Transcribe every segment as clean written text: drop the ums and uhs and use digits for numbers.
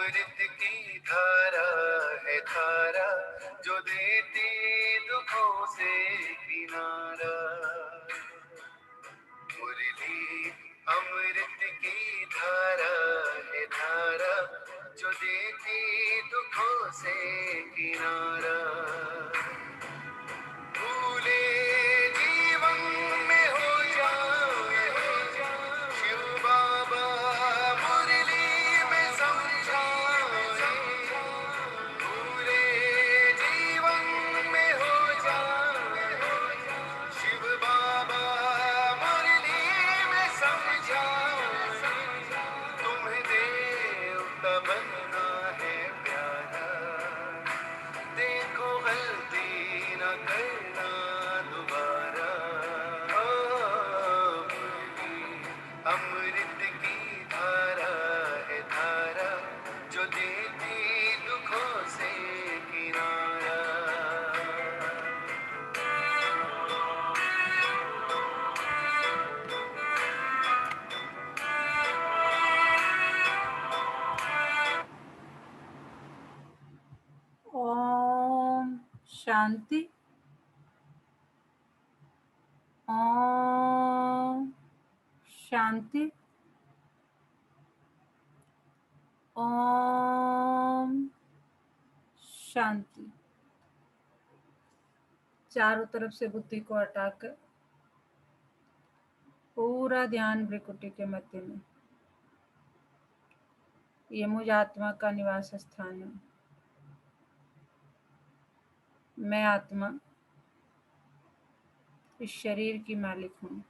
अमृत की धारा है धारा, जो देती दुखों से किनारा। मुरली अमृत की धारा है धारा, जो देती दुखों से किनारा। भूले जीवन में हो जाए शिव बाबा मुरली में समझाए। भूले जीवन में हो जाए शिव बाबा मुरली में समझाए। तुम्हें देवता बनना है प्यारा, देखो गलती न करना दोबारा। मुरली अमृत की धारा है धारा, जो देती दुखों से किनारा। ओम शांति। ओम शांति। ओम शांति। चारों तरफ से बुद्धि को हटाकर पूरा ध्यान भ्रिकुटी के मध्य में। ये मुझ आत्मा का निवास स्थान है। मैं आत्मा इस शरीर की मालिक हूँ।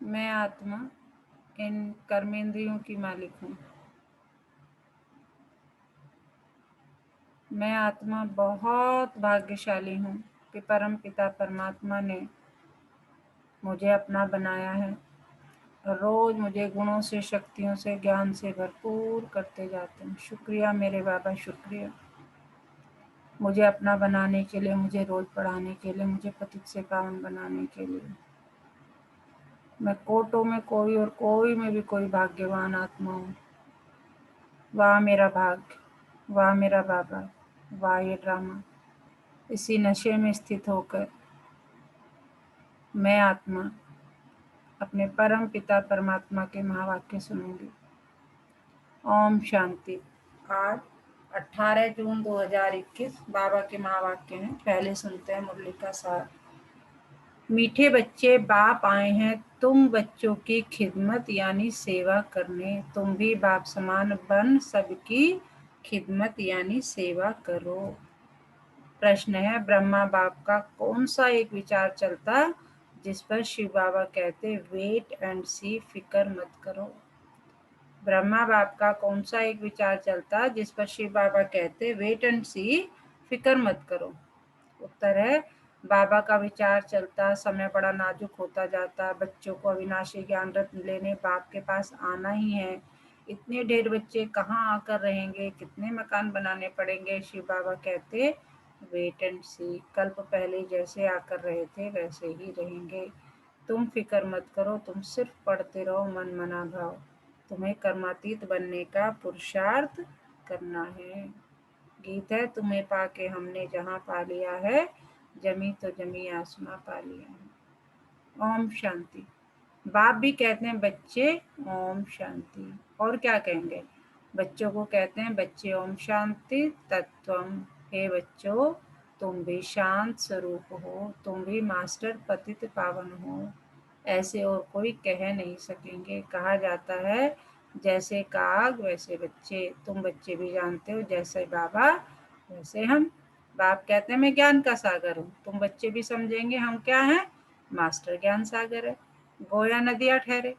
मैं आत्मा इन कर्मेंद्रियों की मालिक हूँ। मैं आत्मा बहुत भाग्यशाली हूँ कि परम पिता परमात्मा ने मुझे अपना बनाया है और रोज मुझे गुणों से, शक्तियों से, ज्ञान से भरपूर करते जाते हैं। शुक्रिया मेरे बाबा, शुक्रिया मुझे अपना बनाने के लिए, मुझे रोज पढ़ाने के लिए, मुझे पतित से पावन बनाने के लिए। मैं कोटों में कोई और कोई में भी कोई भाग्यवान आत्मा हूँ। वाह मेरा भाग्य, वाह मेरा बाबा, वाह ये ड्रामा। इसी नशे में स्थित होकर मैं आत्मा अपने परम पिता परमात्मा के महावाक्य सुनूंगी। ओम शांति। आज 18 जून 2021 बाबा के महावाक्य हैं। पहले सुनते हैं मुरली का सार। मीठे बच्चे, बाप आए हैं तुम बच्चों की खिदमत यानी सेवा करने। तुम भी बाप समान बन सबकी खिदमत यानी सेवा करो। प्रश्न है, ब्रह्मा बाप का कौन सा एक विचार चलता जिस पर शिव बाबा कहते वेट एंड सी, फिक्र मत करो। ब्रह्मा बाप का कौन सा एक विचार चलता जिस पर शिव बाबा कहते वेट एंड सी, फिक्र मत करो। उत्तर है, बाबा का विचार चलता समय बड़ा नाजुक होता जाता। बच्चों को अविनाशी ज्ञान रत्न लेने बाप के पास आना ही है। इतने ढेर बच्चे कहाँ आकर रहेंगे, कितने मकान बनाने पड़ेंगे। शिव बाबा कहते वेट एंड सी, कल्प पहले जैसे आकर रहे थे वैसे ही रहेंगे। तुम फिक्र मत करो, तुम सिर्फ पढ़ते रहो मन मना भाव। तुम्हें कर्मातीत बनने का पुरुषार्थ करना है। गीत है, तुम्हें पाके हमने जहाँ पा लिया है, जमी तो जमी आसमां पा लिया है। ओम शांति। बाप भी कहते हैं बच्चे ओम शांति, और क्या कहेंगे? बच्चों को कहते हैं बच्चे ओम शांति तत्वम। हे बच्चों, तुम भी शांत स्वरूप हो, तुम भी मास्टर पतित पावन हो। ऐसे और कोई कह नहीं सकेंगे। कहा जाता है जैसे काग वैसे बच्चे। तुम बच्चे भी जानते हो जैसे बाबा वैसे हम। बाप कहते हैं मैं ज्ञान का सागर हूँ। तुम बच्चे भी समझेंगे हम क्या हैं, मास्टर ज्ञान सागर है। गोया नदियाँ ठहरे,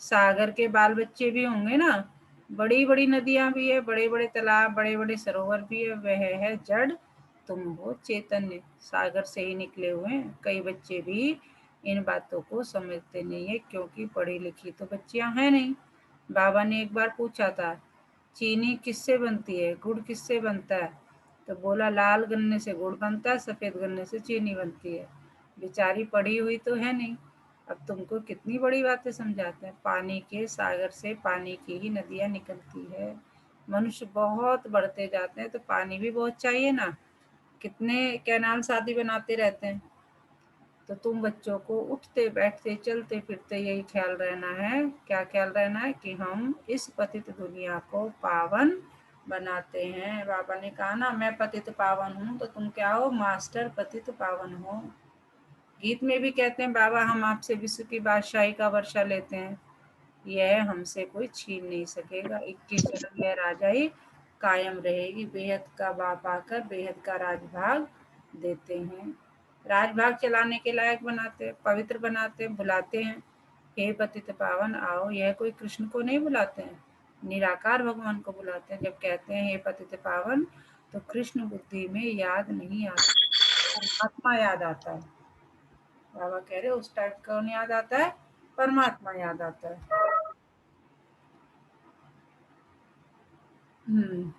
सागर के बाल बच्चे भी होंगे ना। बड़ी बड़ी नदियाँ भी है, बड़े बड़े तालाब, बड़े बड़े सरोवर भी है। वह है जड़, तुम हो चैतन्य, सागर से ही निकले हुए हैं। कई बच्चे भी इन बातों को समझते नहीं है क्योंकि पढ़ी लिखी तो बच्चियां हैं नहीं। बाबा ने एक बार पूछा था चीनी किससे बनती है, गुड़ किससे बनता है? तो बोला लाल गन्ने से गुड़ बनता है, सफेद गन्ने से चीनी बनती है। बेचारी पढ़ी हुई तो है नहीं, अब तुमको कितनी बड़ी बातें समझाते हैं। पानी के सागर से पानी की ही नदियाँ निकलती है। मनुष्य बहुत बढ़ते जाते हैं तो पानी भी बहुत चाहिए ना। कितने कैनाल आदि बनाते रहते हैं। तो तुम बच्चों को उठते बैठते चलते फिरते यही ख्याल रहना है। क्या ख्याल रहना है कि हम इस पतित दुनिया को पावन बनाते हैं। बाबा ने कहा ना, मैं पतित पावन हूँ, तो तुम क्या हो? मास्टर पतित पावन हो। गीत में भी कहते हैं, बाबा हम आपसे विश्व की बादशाही का वर्षा लेते हैं, यह हमसे कोई छीन नहीं सकेगा। 21 जन्म यह राजाई कायम रहेगी। बेहद का बाप आकर बेहद का राजभाग देते हैं। राजभाग चलाने के लायक बनाते हैं, पवित्र बनाते हैं, बुलाते हैं, हे पतित पावन आओ। यह कोई कृष्ण को नहीं बुलाते हैं, निराकार भगवान को बुलाते हैं। जब कहते हैं हे पतित पावन, तो कृष्ण बुद्धि में याद नहीं आता, परमात्मा याद आता है। बाबा कह रहे उस टाइम कौन याद आता है? परमात्मा याद आता है। हम्म।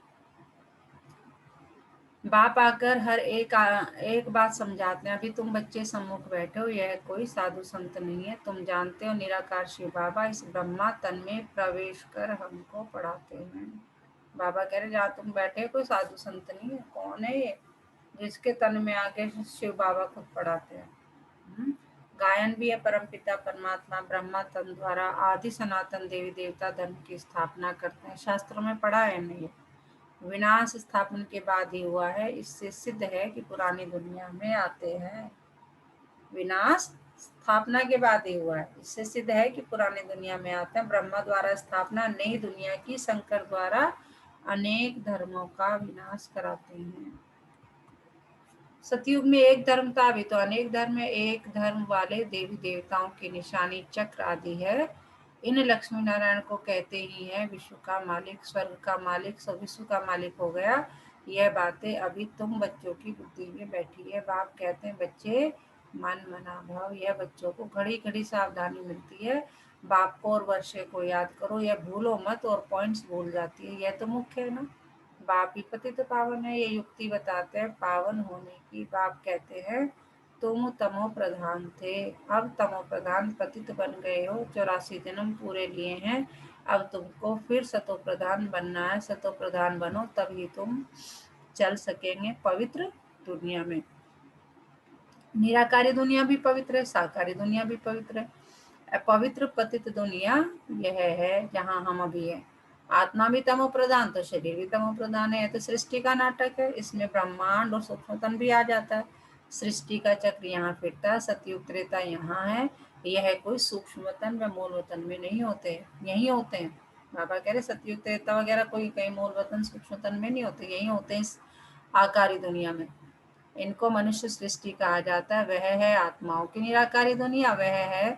बाप आकर हर एक बात समझाते हैं। अभी तुम बच्चे सम्मुख बैठे हो, यह कोई साधु संत नहीं है। तुम जानते हो निराकार शिव बाबा इस ब्रह्मा तन में प्रवेश कर हमको पढ़ाते हैं। बाबा कह रहे जहाँ तुम बैठे हो कोई साधु संत नहीं है। कौन है ये? जिसके तन में आके शिव बाबा खुद पढ़ाते हैं। हम्म। गायन भी है, परमपिता परमात्मा ब्रह्मा तन द्वारा आदि सनातन देवी देवता धर्म की स्थापना करते हैं। शास्त्रों में पढ़ा है नहीं? विनाश स्थापन के बाद ही हुआ है। इससे सिद्ध है कि पुरानी दुनिया में आते हैं। विनाश स्थापना के बाद ही हुआ है। इससे सिद्ध है कि पुरानी दुनिया में आते हैं। ब्रह्मा द्वारा स्थापना नई दुनिया की, शंकर द्वारा अनेक धर्मों का विनाश कराते हैं। सतयुग में एक धर्म था, अभी तो अनेक धर्म है। एक धर्म वाले देवी देवताओं की निशानी चक्र आदि है। इन लक्ष्मी नारायण को कहते ही है विश्व का मालिक, स्वर्ग का मालिक, सब विश्व का मालिक हो गया। यह बातें अभी तुम बच्चों की बुद्धि में बैठी है। बाप कहते हैं बच्चे मन मना भाव, यह बच्चों को घड़ी घड़ी सावधानी मिलती है। बाप को और वर्षे को याद करो, यह भूलो मत और पॉइंट्स भूल जाती है। यह तो मुख्य है ना। बाप ही पतित पावन है, ये युक्ति बताते हैं पावन होने की। बाप कहते हैं तुम तमो प्रधान थे, अब तमो प्रधान पतित बन गए हो। 84 जन्म पूरे लिए हैं, अब तुमको फिर सतो प्रधान बनना है। सतो प्रधान बनो तभी तुम चल सकेंगे पवित्र दुनिया में। निराकारी दुनिया भी पवित्र है, साकारी दुनिया भी पवित्र है। पवित्र पतित दुनिया यह है जहाँ हम अभी है। आत्मा भी तमो प्रधान तो शरीर भी तमो प्रधान है। तो सृष्टि का नाटक है, इसमें ब्रह्मांड और सूक्ष्मतन भी आ जाता है। सृष्टि का चक्र यहाँ फिरता है, सतयुग त्रेता यहाँ है। यह कोई सूक्ष्मतन व मूल वतन में नहीं होते, यही होते हैं। बाबा कह रहे सतयुग त्रेता वगैरह कोई कहीं मूल वतन सूक्ष्मतन में नहीं होते, यही होते हैं इस आकारी दुनिया में। इनको मनुष्य सृष्टि कहा जाता है। वह है आत्माओं की निराकारी दुनिया, वह है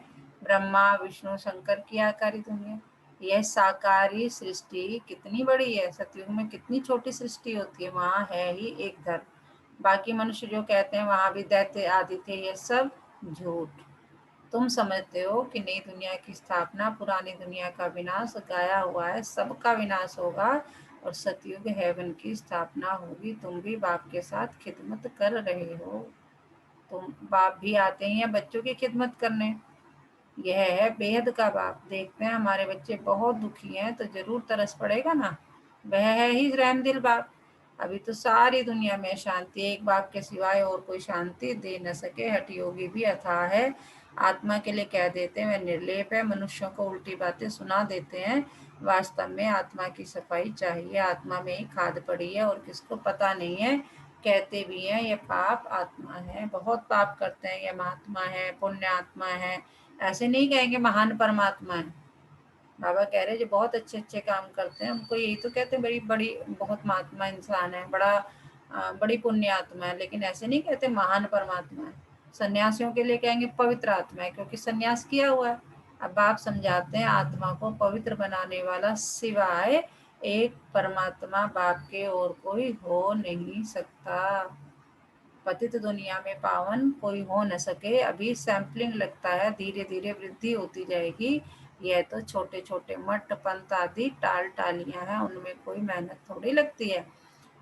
ब्रह्मा विष्णु शंकर की आकारी दुनिया। यह साकारी सृष्टि कितनी बड़ी है। सतयुग में कितनी छोटी सृष्टि होती है, वहाँ है ही एक धर्म। बाकी मनुष्य जो कहते हैं वहाँ भी दैत्य आदि थे, ये सब झूठ। तुम समझते हो कि नई दुनिया की स्थापना, पुरानी दुनिया का विनाश गाया हुआ है, सबका विनाश होगा और सतयुग हेवन की स्थापना होगी। तुम भी बाप के साथ खिदमत कर रहे हो। तुम बाप भी आते ही हैं बच्चों की खिदमत करने। यह है बेहद का बाप। देखते हैं हमारे बच्चे बहुत दुखी हैं तो जरूर तरस पड़ेगा ना। वह है ही रहमदिल बाप। अभी तो सारी दुनिया में शांति, एक बाप के सिवाय और कोई शांति दे न सके। हठ योगी भी अथाह है, आत्मा के लिए कह देते हैं वह निर्लेप है। मनुष्यों को उल्टी बातें सुना देते हैं। वास्तव में आत्मा की सफाई चाहिए। आत्मा में ही खाद पड़ी है और किसको पता नहीं है। कहते भी हैं ये पाप आत्मा है, बहुत पाप करते हैं, ये महात्मा है, पुण्य आत्मा है। ऐसे नहीं कहेंगे महान परमात्मा है। बाबा कह रहे हैं जो बहुत अच्छे अच्छे काम करते हैं उनको यही तो कहते हैं बड़ी बड़ी बहुत महात्मा इंसान है, बड़ा बड़ी पुण्य आत्मा है। लेकिन ऐसे नहीं कहते महान परमात्मा है। सन्यासियों के लिए कहेंगे पवित्र आत्मा है, क्योंकि सन्यास किया हुआ है। अब बाप समझाते हैं आत्मा को पवित्र बनाने वाला सिवाय एक परमात्मा बाप के और कोई हो नहीं सकता। पतित दुनिया में पावन कोई हो न सके। अभी सैंपलिंग लगता है, धीरे धीरे वृद्धि होती जाएगी। यह तो छोटे छोटे मठ पंथ आदि टाल टालियां हैं, उनमें कोई मेहनत थोड़ी लगती है।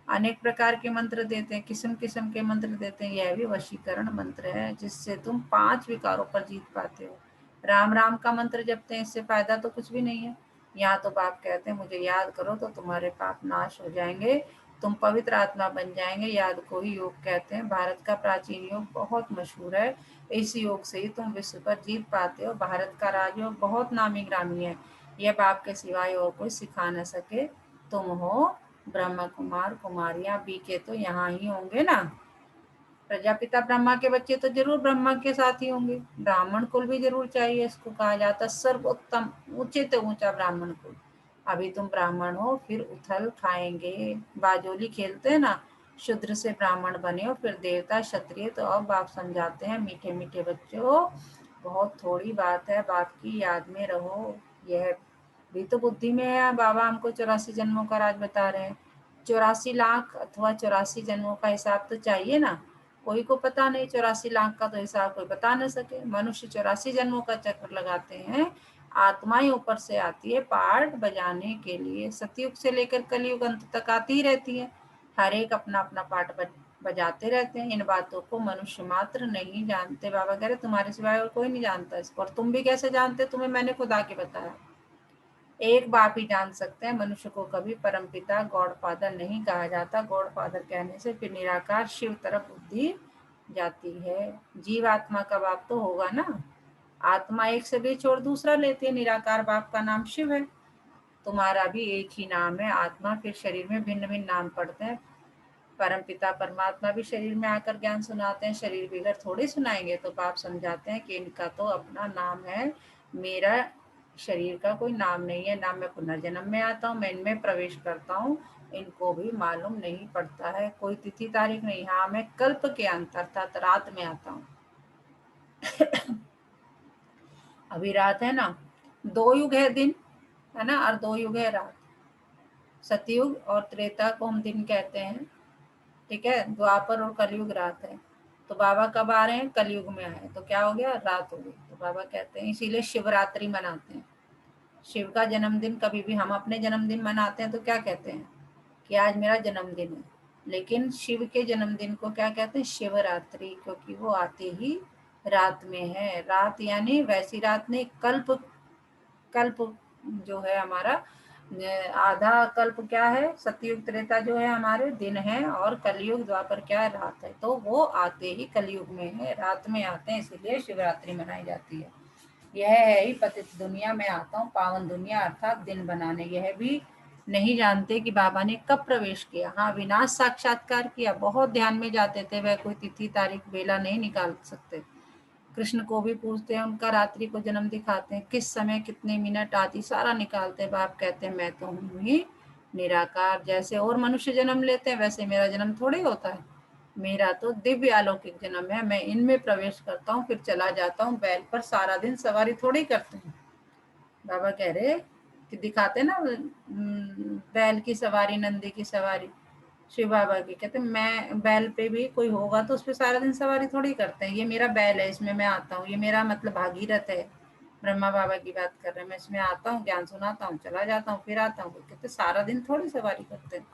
अनेक प्रकार के मंत्र देते हैं, किस्म किस्म के मंत्र देते हैं। यह भी वशीकरण मंत्र है जिससे तुम 5 विकारों पर जीत पाते हो। राम राम का मंत्र जपते हैं, इससे फायदा तो कुछ भी नहीं है। यहाँ तो बाप कहते हैं मुझे याद करो तो तुम्हारे पाप नाश हो जाएंगे, तुम पवित्र आत्मा बन जाएंगे। याद को ही योग कहते हैं। भारत का प्राचीन योग बहुत मशहूर है, इस योग से ही तुम विश्व पर जीत पाते हो। भारत का राजयोग बहुत नामी ग्रामी है, यह बाप के सिवाय और कोई सिखा न सके। तुम हो ब्रह्मा कुमार कुमारियां, बीके तो यहाँ ही होंगे ना। प्रजापिता ब्रह्मा के बच्चे तो जरूर ब्रह्मा के साथ ही होंगे। ब्राह्मण कुल भी जरूर चाहिए, इसको कहा जाता सर्वोत्तम, ऊंचे तो ऊंचा ब्राह्मण कुल। अभी तुम ब्राह्मण हो, फिर उथल खाएंगे। बाजोली खेलते हैं ना, शूद्र से ब्राह्मण बने हो, फिर देवता क्षत्रिय। तो अब आप समझाते हैं मीठे मीठे बच्चों, बहुत थोड़ी बात है, बाप की याद में रहो। यह भी तो बुद्धि में है। बाबा हमको 84 जन्मों का राज बता रहे हैं। 84 लाख अथवा 84 जन्मों का हिसाब तो चाहिए ना। कोई को पता नहीं, 84 लाख का तो हिसाब कोई बता न सके। मनुष्य 84 जन्मों का चक्कर लगाते हैं। आत्माएं ऊपर से आती है पार्ट बजाने के लिए, सतयुग से लेकर कलयुग अंत तक आती ही रहती है। हर एक अपना अपना पार्ट बजाते रहते हैं। इन बातों को मनुष्य मात्र नहीं जानते। बाबा कह रहे तुम्हारे सिवाय और कोई नहीं जानता इसको। और तुम भी कैसे जानते, तुम्हें मैंने खुद आके बताया। एक बाप ही जान सकते हैं। मनुष्य को कभी परमपिता गॉड फादर नहीं कहा जाता। गॉड फादर कहने से फिर निराकार शिव तरफ बुद्धि जाती है। जीव आत्मा का बाप तो होगा ना। आत्मा एक शरीर छोड़ दूसरा लेती है, निराकार बाप का नाम शिव है। तुम्हारा भी एक ही नाम है आत्मा, फिर शरीर में भिन्न भिन्न नाम पड़ते हैं। परमपिता परमात्मा भी शरीर में आकर ज्ञान सुनाते हैं, शरीर बिगड़ थोड़ी सुनाएंगे। तो बाप समझाते हैं कि इनका तो अपना नाम है, मेरा शरीर का कोई नाम नहीं है। ना मैं पुनर्जन्म में आता हूँ, मैं इनमें प्रवेश करता हूँ, इनको भी मालूम नहीं पड़ता है। कोई तिथि तारीख नहीं। हाँ, मैं कल्प के अंत अर्थात रात में आता हूँ। अभी रात है ना, 2 युग है दिन, है ना, और 2 युग है रात। सतयुग और त्रेता को हम दिन कहते हैं, ठीक है। द्वापर और कलयुग रात है। तो बाबा कब आ रहे हैं, कलयुग में आए, तो क्या हो गया, रात हो गई। तो बाबा कहते हैं इसीलिए शिवरात्रि मनाते हैं। शिव का जन्मदिन कभी भी हम अपने जन्मदिन मनाते हैं तो क्या कहते हैं कि आज मेरा जन्मदिन है। लेकिन शिव के जन्मदिन को क्या कहते हैं, शिवरात्रि, क्योंकि वो आते ही रात में है। रात यानी वैसी रात नहीं, कल्प, कल्प जो है हमारा, आधा कल्प क्या है, सतयुग त्रेता जो है हमारे दिन है, और कलयुग द्वापर क्या है, रात है। तो वो आते ही कलयुग में है, रात में आते हैं, इसीलिए शिवरात्रि मनाई जाती है। यह है ही पतित दुनिया में आता हूँ, पावन दुनिया अर्थात दिन बनाने। यह भी नहीं जानते कि बाबा ने कब प्रवेश किया। हाँ, विनाश साक्षात्कार किया, बहुत ध्यान में जाते थे, वह कोई तिथि तारीख बेला नहीं निकाल सकते। कृष्ण को भी पूछते हैं, उनका रात्रि को जन्म दिखाते हैं, किस समय कितने मिनट आदि सारा निकालते हैं। बाप कहते हैं मैं तो हूँ ही निराकार। जैसे और मनुष्य जन्म लेते हैं वैसे मेरा जन्म थोड़ी होता है। मेरा तो दिव्य अलौकिक जन्म है। मैं इनमें प्रवेश करता हूँ, फिर चला जाता हूँ। बैल पर सारा दिन सवारी थोड़ी करते हैं। बाबा कह रहे कि दिखाते ना बैल की सवारी, नंदी की सवारी, शिव बाबा की। कहते मैं बैल पे भी कोई होगा तो उस पर सारा दिन सवारी थोड़ी करते हैं। ये मेरा बैल है, इसमें मैं आता हूँ, ये मेरा मतलब भागीरथ है। ब्रह्मा बाबा की बात कर रहे हैं। मैं इसमें आता हूँ, ज्ञान सुनाता हूँ, चला जाता हूँ, फिर आता हूँ। कहते सारा दिन थोड़ी सवारी करते हैं।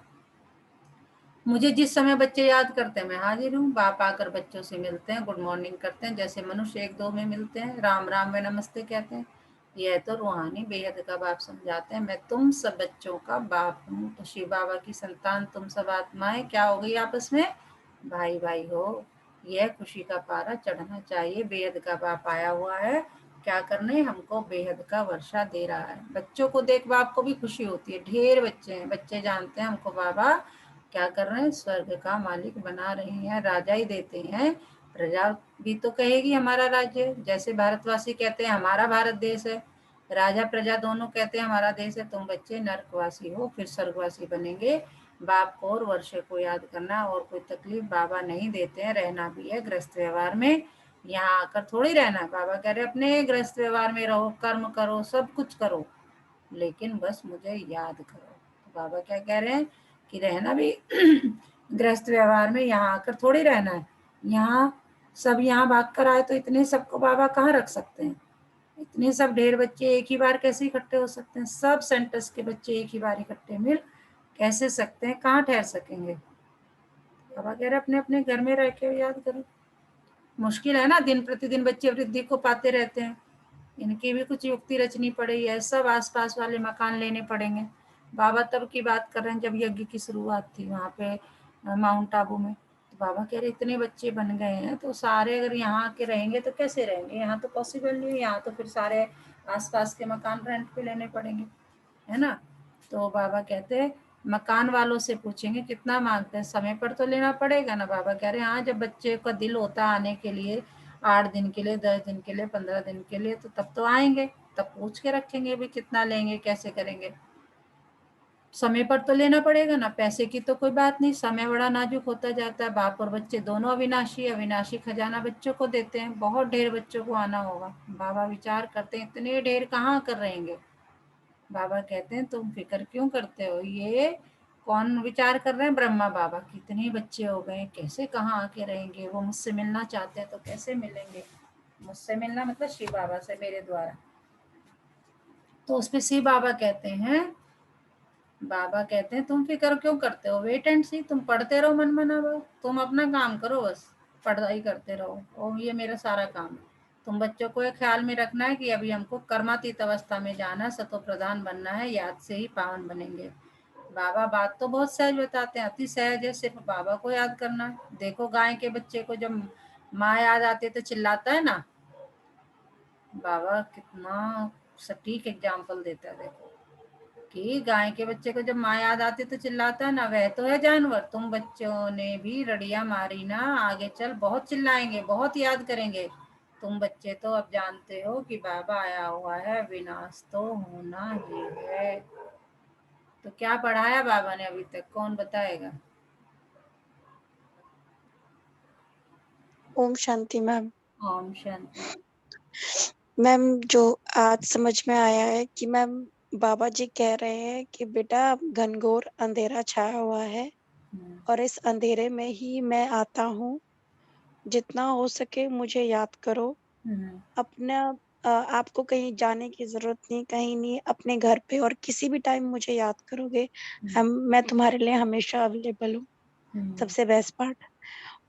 मुझे जिस समय बच्चे याद करते हैं मैं हाजिर हूँ। बाप आकर बच्चों से मिलते हैं, गुड मॉर्निंग करते हैं, जैसे मनुष्य एक दो में मिलते हैं, राम राम व नमस्ते कहते हैं। यह तो रूहानी बेहद का बाप समझाते हैं। मैं तुम सब बच्चों का बाप हूँ। तो शिव बाबा की संतान तुम सब आत्माएं क्या हो गई आपस में, भाई भाई हो। यह खुशी का पारा चढ़ना चाहिए। बेहद का बाप आया हुआ है, क्या करने, हमको बेहद का वर्षा दे रहा है। बच्चों को देख बाप को भी खुशी होती है। ढेर बच्चे हैं, बच्चे जानते हैं हमको बाबा क्या कर रहे हैं, स्वर्ग का मालिक बना रहे हैं, राजा ही देते हैं। प्रजा भी तो कहेगी हमारा राज्य, जैसे भारतवासी कहते हैं हमारा भारत देश है। राजा प्रजा दोनों कहते हैं हमारा देश है। तुम बच्चे नर्कवासी हो, फिर स्वर्गवासी बनेंगे। बाप को और वर्षे को याद करना, और कोई तकलीफ बाबा नहीं देते हैं। रहना भी है ग्रस्त व्यवहार में, यहाँ आकर थोड़ी रहना है। बाबा कह रहे अपने ग्रस्त व्यवहार में रहो, कर्म करो, सब कुछ करो, लेकिन बस मुझे याद करो। तो बाबा क्या कह रहे हैं कि रहना भी गृहस्थ व्यवहार में, यहाँ आकर थोड़ी रहना है। यहाँ सब यहाँ भाग कर आए तो इतने सबको बाबा कहाँ रख सकते हैं। इतने सब ढेर बच्चे एक ही बार कैसे इकट्ठे हो सकते हैं। सब सेंटर्स के बच्चे एक ही बार इकट्ठे मिल कैसे सकते हैं, कहाँ ठहर सकेंगे। बाबा कह रहे अपने अपने घर में रह के याद करो। मुश्किल है ना, दिन प्रतिदिन बच्चे वृद्धि को पाते रहते हैं, इनकी भी कुछ युक्ति रचनी पड़ेगी, है सब आसपास वाले मकान लेने पड़ेंगे। बाबा तब की बात कर रहे हैं जब यज्ञ की शुरुआत थी वहाँ पे माउंट आबू में। तो बाबा कह रहे इतने बच्चे बन गए हैं तो सारे अगर यहाँ आके रहेंगे तो कैसे रहेंगे, यहाँ तो पॉसिबल नहीं है, यहाँ तो फिर सारे आसपास के मकान रेंट पे लेने पड़ेंगे, है ना। तो बाबा कहते हैं मकान वालों से पूछेंगे कितना मांगते हैं, समय पर तो लेना पड़ेगा ना। बाबा कह रहे हैं हाँ, जब बच्चे का दिल होता है आने के लिए 8 दिन के लिए, 10 दिन के लिए, 15 दिन के लिए, तो तब तो आएंगे, तब पूछ के रखेंगे भी कितना लेंगे, कैसे करेंगे। समय पर तो लेना पड़ेगा ना, पैसे की तो कोई बात नहीं, समय बड़ा नाजुक होता जाता है। बाप और बच्चे दोनों अविनाशी, अविनाशी खजाना बच्चों को देते हैं, बहुत ढेर बच्चों को आना होगा। बाबा विचार करते हैं इतने ढेर कहाँ कर रहेंगे। बाबा कहते हैं तुम फिक्र क्यों करते हो, ये कौन विचार कर रहे हैं, ब्रह्मा बाबा। कितने बच्चे हो गए, कैसे कहाँ आके रहेंगे, वो मुझसे मिलना चाहते हैं तो कैसे मिलेंगे। मुझसे मिलना मतलब शिव बाबा से मेरे द्वारा। तो उस पे शिव बाबा कहते हैं, बाबा कहते हैं तुम फिक्र क्यों करते हो, वेट एंड सी, तुम पढ़ते रहो मन मना भाव, तुम अपना काम करो बस, पढ़ाई करते रहो और ये मेरा सारा काम है। तुम बच्चों को ये ख्याल में रखना है कि अभी हमको कर्मातीत अवस्था में जाना है, सतो प्रधान बनना है, याद से ही पावन बनेंगे। बाबा बात तो बहुत सहज बताते हैं, अति सहज है, सिर्फ बाबा को याद करना है। देखो गाय के बच्चे को जब माँ याद आती है तो चिल्लाता है ना, बाबा कितना सटीक एग्जाम्पल देता है। देखो कि गाय के बच्चे को जब माँ याद आती तो चिल्लाता है ना, वह तो है जानवर, तुम बच्चों ने भी रड़िया मारी ना, आगे चल बहुत चिल्लाएंगे, बहुत याद करेंगे। तुम बच्चे तो अब जानते हो कि बाबा आया हुआ है, विनाश तो होना ही है। तो क्या पढ़ाया बाबा ने अभी तक, कौन बताएगा। ओम शांति मैम। ओम शांति। मैम जो आज समझ में आया है कि मैम बाबा जी कह रहे हैं कि बेटा घनघोर अंधेरा छाया हुआ है हम्म, और इस अंधेरे में ही मैं आता हूँ। जितना हो सके मुझे याद करो। हम्म, अपना आपको कहीं जाने की जरूरत नहीं, कहीं नहीं, अपने घर पे और किसी भी टाइम मुझे याद करोगे। हम्म, हम मैं तुम्हारे लिए हमेशा अवेलेबल हूँ। हम्म, सबसे बेस्ट पार्ट।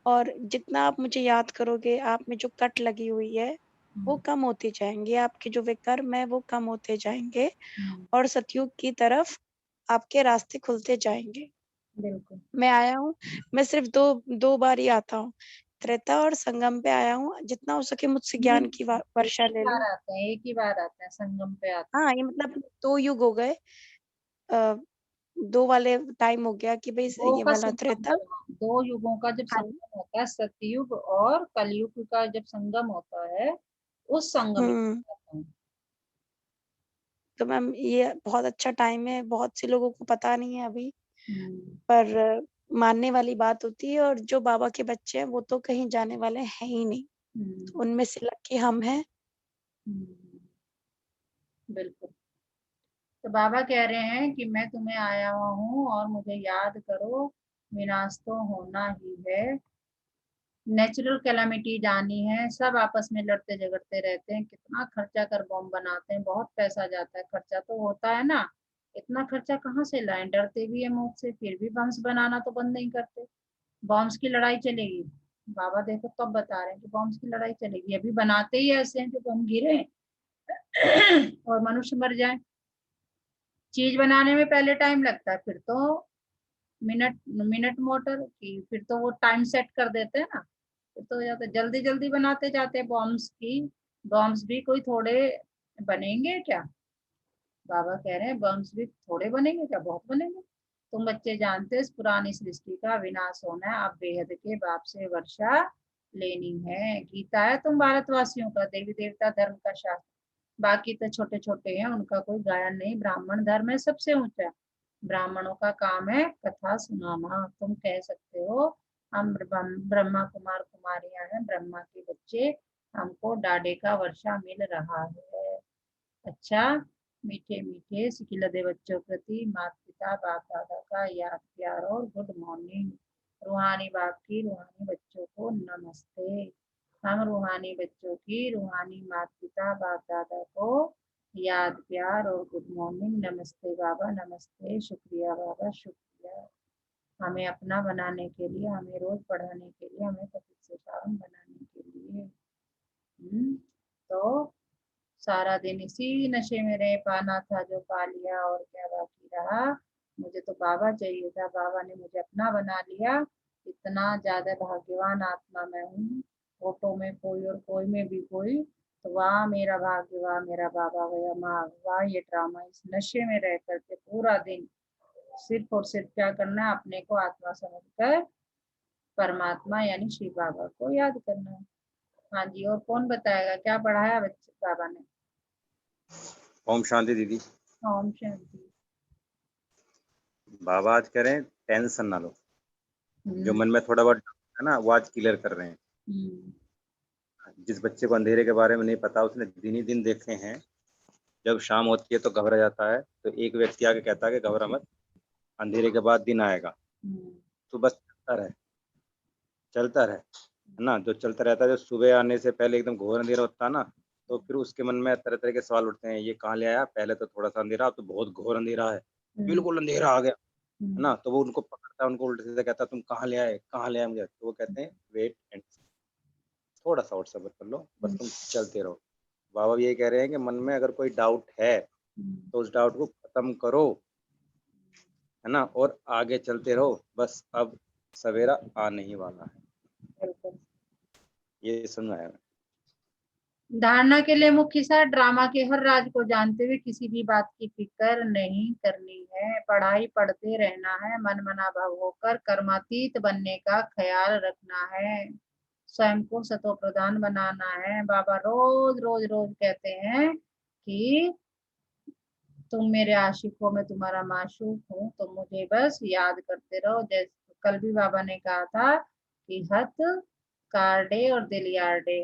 और जितना आप मुझे याद करोगे, आप में जो कट लगी हुई है वो हम्म, कम होती जाएंगी, आपके जो विकर्म है वो कम होते जाएंगे हम्म, और सतयुग की तरफ आपके रास्ते खुलते जाएंगे। बिल्कुल। मैं आया हूँ, मैं सिर्फ दो दो बार ही आता हूँ, त्रेता और संगम पे आया हूँ। जितना हो सके मुझसे नहीं, ज्ञान की एक वर्षा ही ले बार लो। आते हैं, एक ही बार आते हैं, संगम पे आते हाँ, ये मतलब 2 युग हो गए। अ, 2 वाले टाइम हो गया कि भाई हैं। दो ये का वाला संगम त्रेता। जब, हाँ, दो युगों का जब हाँ। संगम होता है, सतयुग और कलयुग का जब संगम होता है, उस संगम में हुँ। आते हैं। तो मैम ये बहुत अच्छा टाइम है, बहुत से लोगों को पता नहीं है अभी, हम्म, पर मानने वाली बात होती है। और जो बाबा के बच्चे हैं वो तो कहीं जाने वाले हैं ही नहीं। हम्म, उनमें से लकी हम हैं। हम्म, बिल्कुल। तो बाबा कह रहे हैं कि मैं तुम्हें आया हुआ हूँ और मुझे याद करो, विनाश तो होना ही है। नेचुरल कैलामिटी जानी है, सब आपस में लड़ते झगड़ते रहते हैं, कितना खर्चा कर बॉम्ब बनाते हैं, बहुत पैसा जाता है, खर्चा तो होता है ना। इतना खर्चा कहाँ से लाएं, डरते भी है मौत से, फिर भी बम्स बनाना तो बंद नहीं करते। बॉम्ब्स की लड़ाई चलेगी। बाबा देखो तब बता रहे हैं कि बॉम्ब्स की लड़ाई चलेगी, अभी बनाते ही ऐसे हैं जो बम गिरे और मनुष्य मर जाए। चीज बनाने में पहले टाइम लगता है, फिर तो मिनट मिनट मोटर की, फिर तो वो टाइम सेट कर देते हैं ना, फिर तो हो जाता है, जल्दी जल्दी बनाते जाते हैं बॉम्ब्स की। बॉम्ब्स भी कोई थोड़े बनेंगे क्या। बाबा कह रहे हैं बम्स भी थोड़े बनेंगे क्या, बहुत बनेंगे। तुम बच्चे जानते हो इस पुरानी सृष्टि का विनाश होना है, अब बेहद के बाप से वर्षा लेनी है। गीता है तुम भारतवासियों का देवी देवता धर्म का शास्त्र, बाकी तो छोटे छोटे हैं, उनका कोई गायन नहीं। ब्राह्मण धर्म है सबसे ऊंचा, ब्राह्मणों का काम है कथा सुनाना। तुम कह सकते हो हम ब्रह्मा कुमार कुमारियां हैं, ब्रह्मा के बच्चे, हमको डाडे का वर्षा मिल रहा है। अच्छा, मीठे मीठे सिकिलधे बच्चों प्रति माता पिता बाप दादा का याद प्यार और गुड मॉर्निंग। रूहानी बाप की रूहानी बच्चों को नमस्ते। हम रूहानी बच्चों की रूहानी माता पिता बाप दादा को याद प्यार और गुड मॉर्निंग। नमस्ते बाबा, नमस्ते, शुक्रिया बाबा, शुक्रिया हमें अपना बनाने के लिए, हमें रोज पढ़ाने के लिए, हमें पतित से पावन बनाने के लिए। तो सारा दिन इसी नशे में रह, पाना था जो पा लिया और क्या बाकी रहा। मुझे तो बाबा चाहिए था, बाबा ने मुझे अपना बना लिया। इतना ज्यादा भाग्यवान आत्मा मैं हूँ। फोटो में कोई और कोई में भी कोई, तो वाह मेरा भाग्य, वाह मेरा बाबा, गया माँ, वाह ये ड्रामा। इस नशे में रह करके पूरा दिन सिर्फ और सिर्फ क्या करना है, अपने को आत्मा समझकर परमात्मा यानी शिव बाबा को याद करना है। हाँ जी, और कौन बताएगा क्या पढ़ाया बच्चे बाबा ने? ओम शांति दीदी। ओम शांति। बाबा आज कह रहे हैं टेंशन ना लो, जो हम्म, मन में थोड़ा बहुत है ना वो आज क्लियर कर रहे हैं। हम्म, जिस बच्चे को अंधेरे के बारे में नहीं पता, उसने दिन ही दिन देखे हैं। जब शाम होती है तो घबरा जाता है, तो एक व्यक्ति आके कहता है कि घबरा मत, अंधेरे के बाद दिन आएगा। हम्म, तो बस चलता रहे, है ना। जो चलता रहता है, जो सुबह आने से पहले एकदम घोर अंधेरा होता है ना, तो फिर उसके मन में तरह तरह के सवाल उठते हैं, ये कहाँ ले आया, पहले तो थोड़ा सा अंधेरा, अब तो बहुत घोर अंधेरा है, हम्म, बिल्कुल अंधेरा आ गया, है हम्म, ना। तो वो उनको पकड़ता है, उनको उल्टे सीधे कहता है तुम कहाँ ले आए, कहाँ ले आए मुझे। तो वो कहते हैं वेट एंड, थोड़ा सा और सब्र कर लो, बस तुम चलते रहो। बाबा भी ये कह रहे हैं कि मन में अगर कोई डाउट है तो उस डाउट को खत्म करो, है ना, और आगे चलते रहो। बस अब सवेरा आने ही वाला है, बिल्कुल। ये समझाया है। धारणा के लिए मुख्य सार, ड्रामा के हर राज को जानते हुए किसी भी बात की फिक्र नहीं करनी है। पढ़ाई पढ़ते रहना है, मन मना भाव होकर कर्मातीत बनने का ख्याल रखना है। स्वयं को सतो प्रधान बनाना है। बाबा रोज रोज रोज कहते हैं कि तुम मेरे आशिकों में तुम्हारा माशूक हूँ, तो मुझे बस याद करते रहो। जैसे कल भी बाबा ने कहा था कि हथ कार्डे और दिल यार्डे,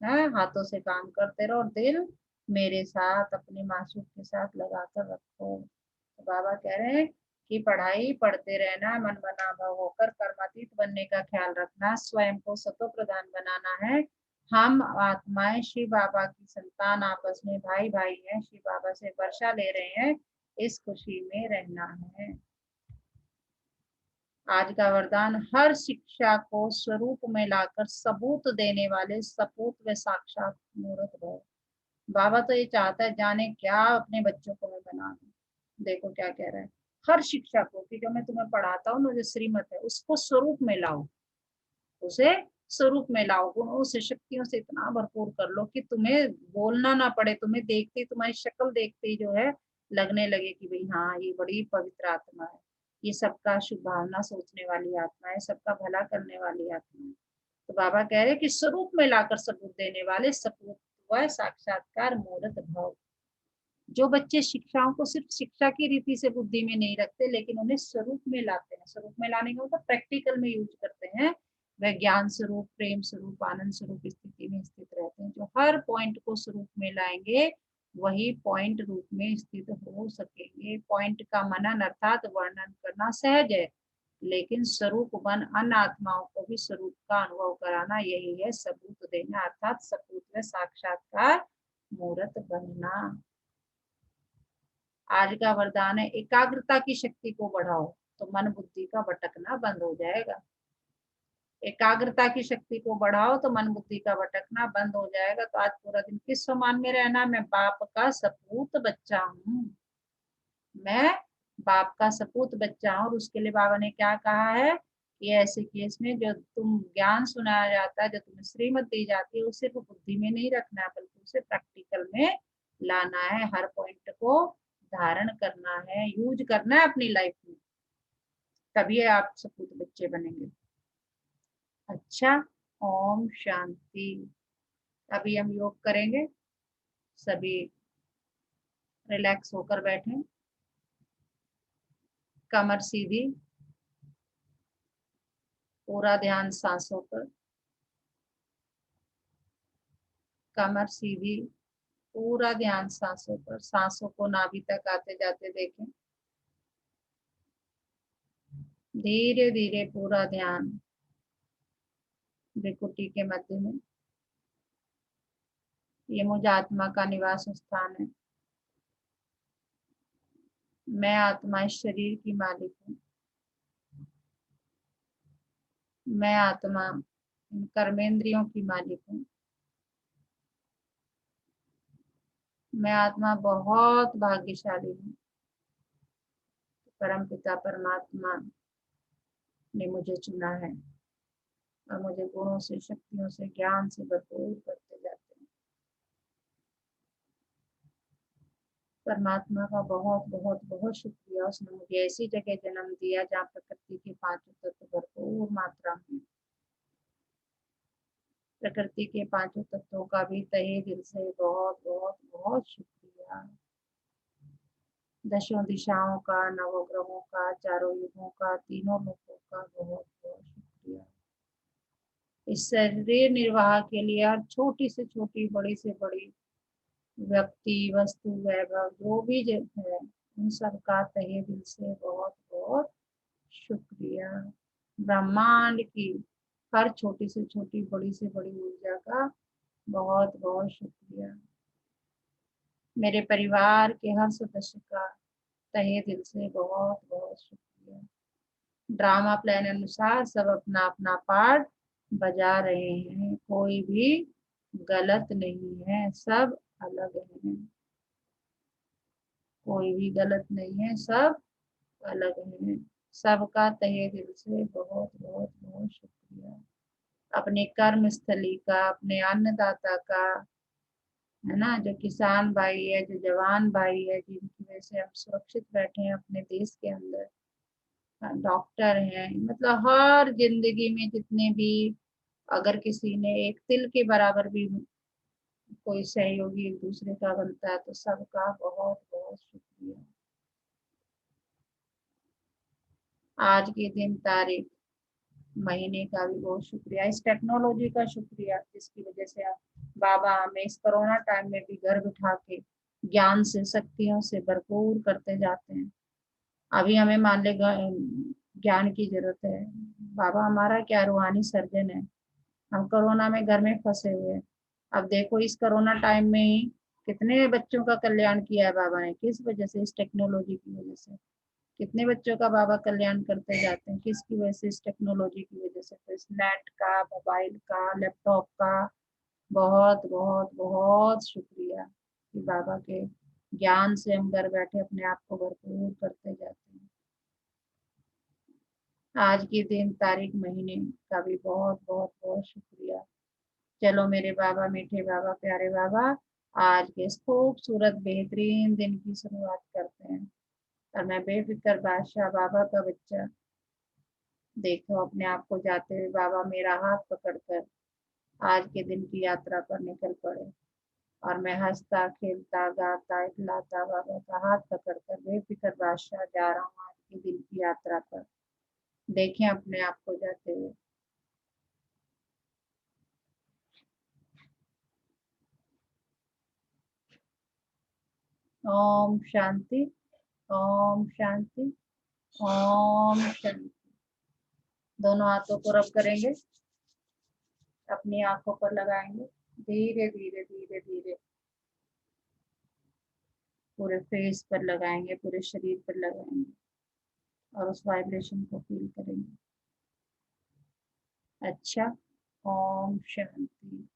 है, हाथों से काम करते रहो और दिल मेरे साथ, अपने मासूक के साथ लगा कर रखो। तो बाबा कह रहे हैं कि पढ़ाई पढ़ते रहना, मन बना भाव होकर कर्मातीत बनने का ख्याल रखना, स्वयं को सतो प्रधान बनाना है। हम आत्माएं शिव बाबा की संतान, आपस में भाई भाई हैं, शिव बाबा से वर्षा ले रहे हैं, इस खुशी में रहना है। आज का वरदान, हर शिक्षा को स्वरूप में लाकर सबूत देने वाले सपूत व साक्षात मूर्त भव। बाबा तो ये चाहता है, जाने क्या अपने बच्चों को मैं बना दूं। देखो क्या कह रहा है, हर शिक्षा को, कि जो मैं तुम्हें पढ़ाता हूँ ना, जो श्रीमत है, उसको स्वरूप में लाओ, उसे स्वरूप में लाओ, गुणों से शक्तियों से इतना भरपूर कर लो कि तुम्हें बोलना ना पड़े, तुम्हें देखते ही, तुम्हारी शक्ल देखते ही जो है लगने लगे कि भाई हाँ ये बड़ी पवित्र आत्मा है, ये सबका शुभ भावना सोचने वाली आत्मा है, सबका भला करने वाली आत्मा है। तो बाबा कह रहे हैं कि स्वरूप में लाकर सबूत देने वाले सपूत व साक्षात्कार मूर्त भव। जो बच्चे शिक्षाओं को सिर्फ शिक्षा की रीति से बुद्धि में नहीं रखते, लेकिन उन्हें स्वरूप में लाते हैं, स्वरूप में लाने का मतलब प्रैक्टिकल में यूज करते हैं, वह ज्ञान स्वरूप, प्रेम स्वरूप, आनंद स्वरूप स्थिति में स्थित रहते हैं। जो हर पॉइंट को स्वरूप में लाएंगे वही पॉइंट रूप में स्थित हो सकेंगे। पॉइंट का मनन अर्थात वर्णन करना सहज है, लेकिन स्वरूप बन अन्य आत्माओं को भी स्वरूप का अनुभव कराना, यही है सबूत देना, अर्थात सपूत में साक्षात्कार मूर्त बनना। आज का वरदान है, एकाग्रता की शक्ति को बढ़ाओ तो मन बुद्धि का भटकना बंद हो जाएगा। एकाग्रता की शक्ति को बढ़ाओ तो मन बुद्धि का भटकना बंद हो जाएगा। तो आज पूरा दिन किस सम्मान में रहना, मैं बाप का सपूत बच्चा हूँ, मैं बाप का सपूत बच्चा हूँ। और उसके लिए बाबा ने क्या कहा है कि ऐसे केस में जो तुम ज्ञान सुनाया जाता है, जो तुम्हें श्रीमत दी जाती है, उसे सिर्फ बुद्धि में नहीं रखना है, बल्कि उसे प्रैक्टिकल में लाना है, हर पॉइंट को धारण करना है, यूज करना है अपनी लाइफ में, तभी आप सपूत बच्चे बनेंगे। अच्छा, ओम शांति। अभी हम योग करेंगे, सभी रिलैक्स होकर बैठें, कमर सीधी, पूरा ध्यान सांसों पर, कमर सीधी, पूरा ध्यान सांसों पर, सांसों को नाभि तक आते जाते देखें। धीरे धीरे पूरा ध्यान भ्रिकुटी के मध्य में, ये मुझ आत्मा का निवास स्थान है, मैं आत्मा इस शरीर की मालिक हूँ, मैं आत्मा इन कर्मेंद्रियों की मालिक हूँ, मैं आत्मा बहुत भाग्यशाली हूँ। परम पिता परमात्मा ने मुझे चुना है और मुझे गुणों से, शक्तियों से, ज्ञान से भरपूर करते जाते हैं। परमात्मा का बहुत बहुत बहुत शुक्रिया, उसने मुझे ऐसी जगह जन्म दिया जहाँ प्रकृति के पांचों तत्व भरपूर मात्रा में। प्रकृति के पांचों तत्वों का भी तहे दिल से बहुत बहुत बहुत शुक्रिया। दशों दिशाओं का, नवग्रहों का, चारों युगों का, तीनों लोगों का बहुत बहुत शुक्रिया। इस शरीर निर्वाह के लिए हर छोटी से छोटी, बड़ी से बड़ी व्यक्ति, वस्तु, वैभव जो भी है, उन सबका तहे दिल से बहुत बहुत शुक्रिया। ब्रह्मांड की हर छोटी से छोटी, बड़ी से बड़ी ऊर्जा का बहुत बहुत शुक्रिया। मेरे परिवार के हर सदस्य का तहे दिल से बहुत बहुत शुक्रिया। ड्रामा प्लान अनुसार सब अपना अपना पार्ट बजा रहे हैं, कोई भी गलत नहीं है, सब अलग हैं, कोई भी गलत नहीं है, सब अलग हैं। सबका तहे दिल से बहुत बहुत बहुत शुक्रिया। अपने कर्म स्थली का, अपने अन्नदाता का, है ना, जो किसान भाई है, जो जवान भाई है, जिनकी वजह से हम सुरक्षित बैठे हैं अपने देश के अंदर, डॉक्टर हैं, मतलब हर जिंदगी में जितने भी, अगर किसी ने एक तिल के बराबर भी कोई सहयोगी एक दूसरे का बनता है तो सबका बहुत बहुत शुक्रिया। आज के दिन, तारीख, महीने का भी बहुत शुक्रिया। इस टेक्नोलॉजी का शुक्रिया जिसकी वजह से आप बाबा हमें इस कोरोना टाइम में भी घर बिठा के ज्ञान से, शक्तियों से भरपूर करते जाते हैं। अभी हमें मान ले ज्ञान की जरूरत है, बाबा हमारा क्या रूहानी सर्जन है। हम कोरोना में घर में फंसे हुए हैं। अब देखो इस कोरोना टाइम में ही कितने बच्चों का कल्याण किया है बाबा ने, किस वजह से, इस टेक्नोलॉजी की वजह से। कितने बच्चों का बाबा कल्याण करते जाते हैं, किसकी वजह से, इस टेक्नोलॉजी की वजह से। तो इस नेट का, मोबाइल का, लैपटॉप का बहुत बहुत बहुत शुक्रिया कि बाबा के ज्ञान से हम घर बैठे अपने आप को भरपूर करते जाते हैं। आज के दिन, तारीख, महीने का भी बहुत बहुत बहुत शुक्रिया। चलो मेरे बाबा, मीठे बाबा, प्यारे बाबा, आज के इस खूबसूरत बेहतरीन दिन की शुरुआत करते हैं। और मैं बेफिक्र बादशाह, बाबा का बच्चा, देखो अपने आप को जाते हुए बाबा मेरा हाथ पकड़कर आज के दिन की यात्रा पर निकल पड़े। और मैं हंसता, खेलता, गाता, इकलाता बाबा का हाथ पकड़कर बेफिक्र बादशाह जा रहा हूँ आज के दिन की यात्रा पर। देखें अपने आप को जाते हुए। ओम शांति, ओम शांति, ओम शांति। दोनों हाथों को रब करेंगे, अपनी आंखों पर लगाएंगे, धीरे धीरे धीरे धीरे पूरे फेस पर लगाएंगे, पूरे शरीर पर लगाएंगे और उस वाइब्रेशन को फील करेंगे। अच्छा, ओम शांति।